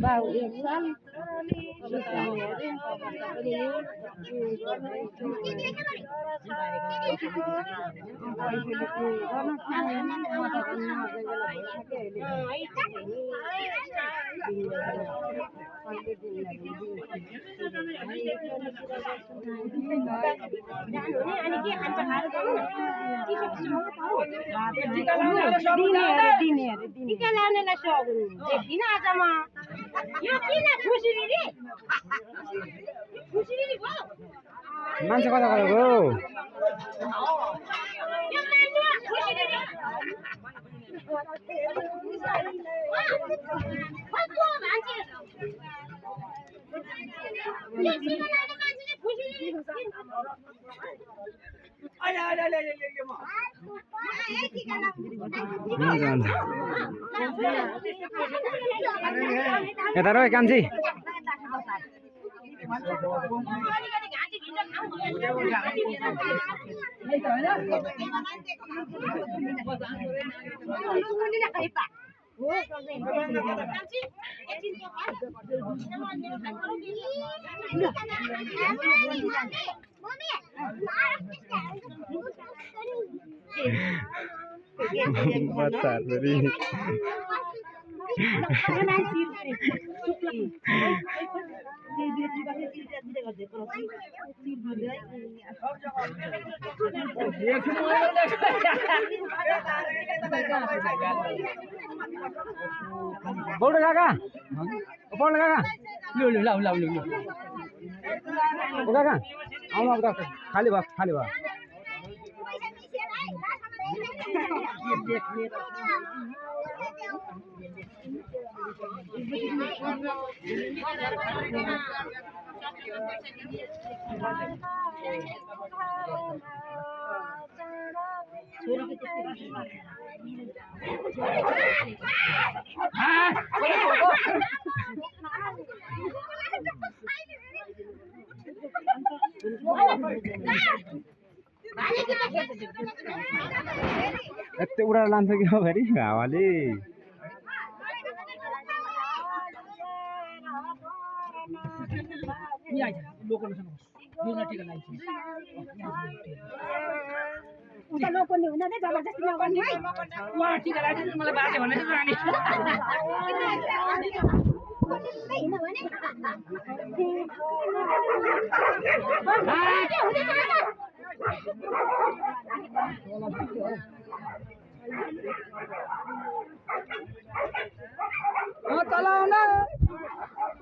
बाउ एक साल टिका लाउनेलाई सगुन देखिन आज म यो किन खुसीरी रे मान्छे कता गएको यो मान्छे खुसीरी रे कस्तो मान्छे यो सिंह लाउने मान्छेले खुसीरी यता रो कान्छी बोल्नु काका लु काका आउनु अब त खाली भयो यति उडाएर लान्छ कि फेरि हावाले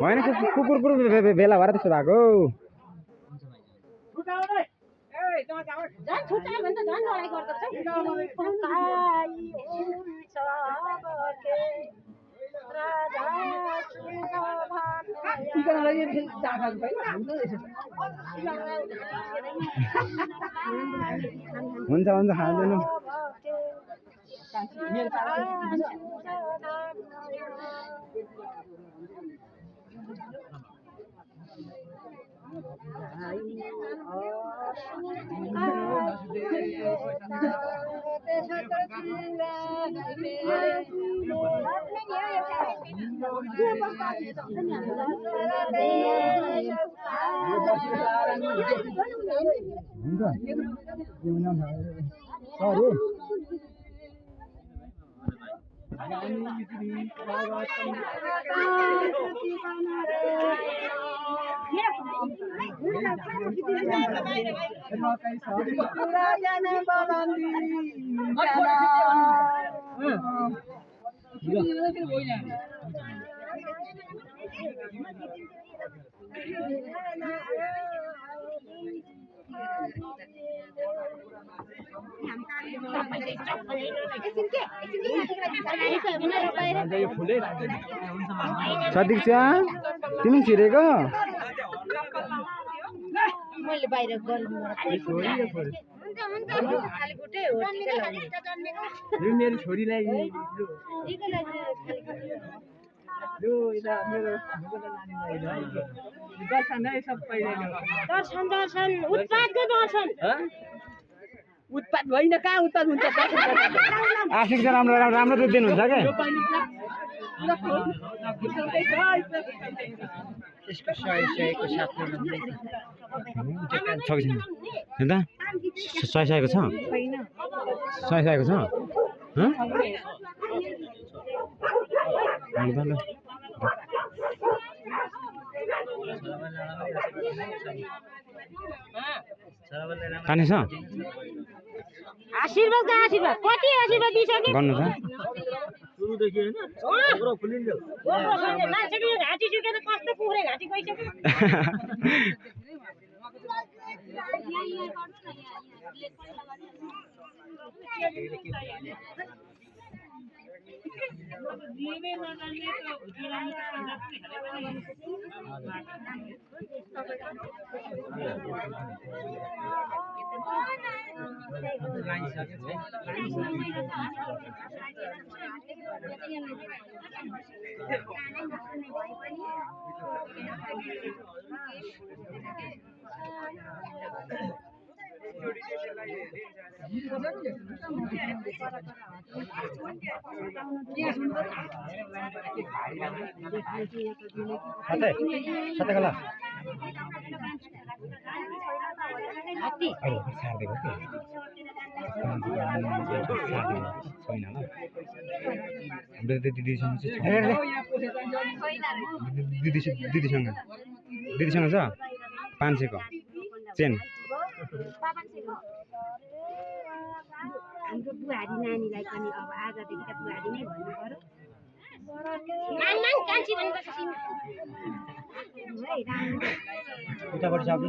होइन कुकुर भेला भएर त्यस्तो भएको हुन्छ खाँदैन सदीक्षा तिमी छिरेको मैले बाहिर मेरो छोरीलाई दर्शन उत्पादको दर्शन उत्पात होइन कहाँ उत्पात हुन्छ आशिक चाहिँ राम्रो राम्रो दुध दिनुहुन्छ क्या यसको 100 साथमा छ कि छैन हेर्दा 100 को छ 100 को छ काने छ आशीर्वाद कति आशीर्वाद दिइसक्यो गर्नु त सुरुदेखि हैन पुरो खुलिन्छ मान्छेको यो घाँटी सुकेर कस्तो पुग्रे घाँटी गइसक्यो साथै कला अरे सार्दिएको के छैन ल हाम्रो दिदीसँग दिदीसँग छ 500 को चेन हाम्रो बुहारी नानीलाई पनि अब आजदेखि त बुहारी नै भन्नु पर्यो नाङ कान्छी भनेको छ उताबाट साबी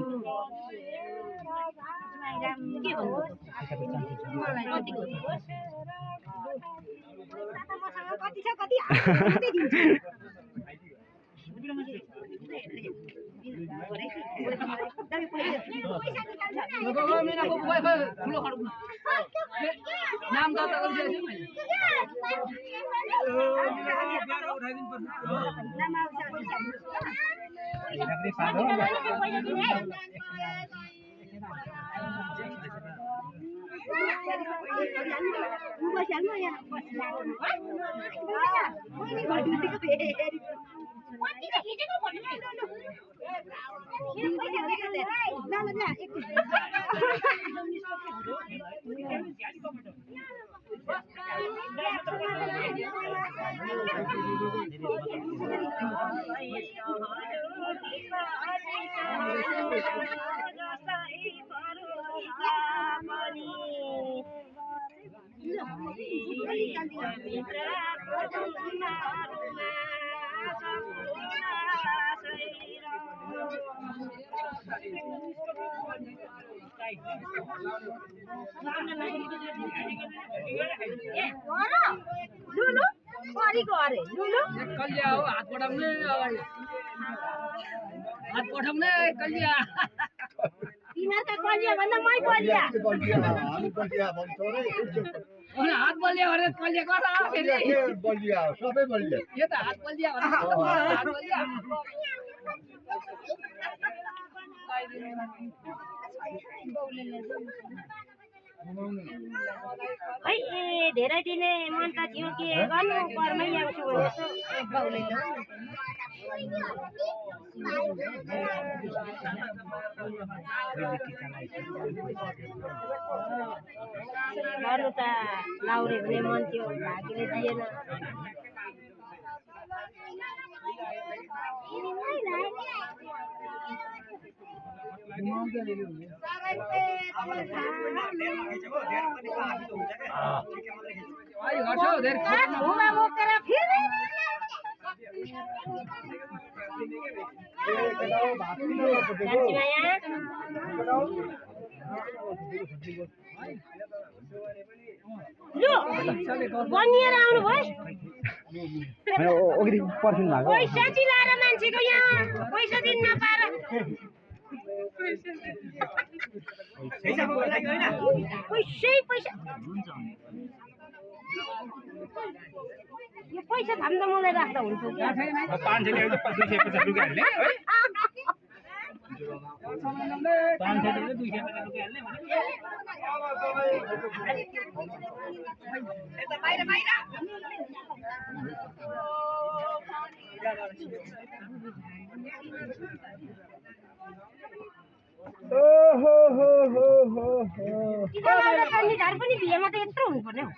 के भन्नु मलाई कतिको मसँग कति छ कति नाम दर्ता गरिसकेछु कलिया हो हात पठाउने अगाडि हात पठाउने कलिया तिमीहरुका कलिया भन्दा मै कलिया हात बलिया भने कलिया कता फेरि बलिया सबै बलिया यो त हात बलिया भने हात बलिया है ए धेरै दिने मन त थियो के गर्नु परमै ल्याउँछु बाउले गर्नु त लाउरे हुने मन थियो भाग्यले दिएन घुमा बोकेर फेरि बनिएर आउनु भयो पैसा चिलाएर मान्छेको यहाँ पैसा दिन नपाएर पैसा यो पैसा थाम्दा मलाई राख्दा हुन्छ निधार पनि बिहेमा त यत्रो हुनुपर्ने हो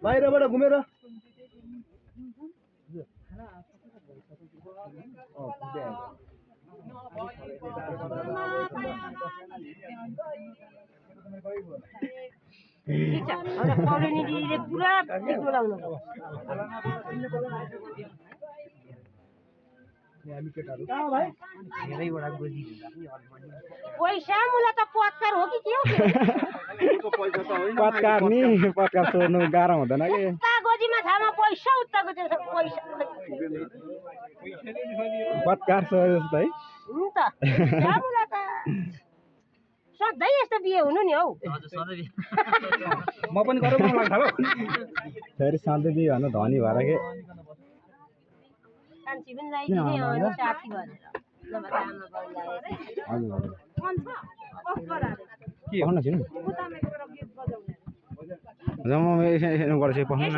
बाहिरबाट घुमेर ठिक छ एउटा पौडेनी दिदीले पुरा गीत बोलाउनु पैसा मुला त पत्कर हो कि के हो पत्कार नि पत्कार सोध्नु गाह्रो हुँदैन कि उता गोजीमा छामा पैसा उता गोजीमा पैसा पत्कार सोधे जस्तो है हुन्छ मुला त सधैँ यस्तो बिहे हुनु नि हौ म पनि गरौँ मन लाग्छ हो फेरि सधैँ बिहे भन्नु धनी भएर के कान्छी पनि लगाइदिने अनि साथी भनेर नभए त आमा बाउलाई के भन्नु छिन् म गर्छु पस्नु न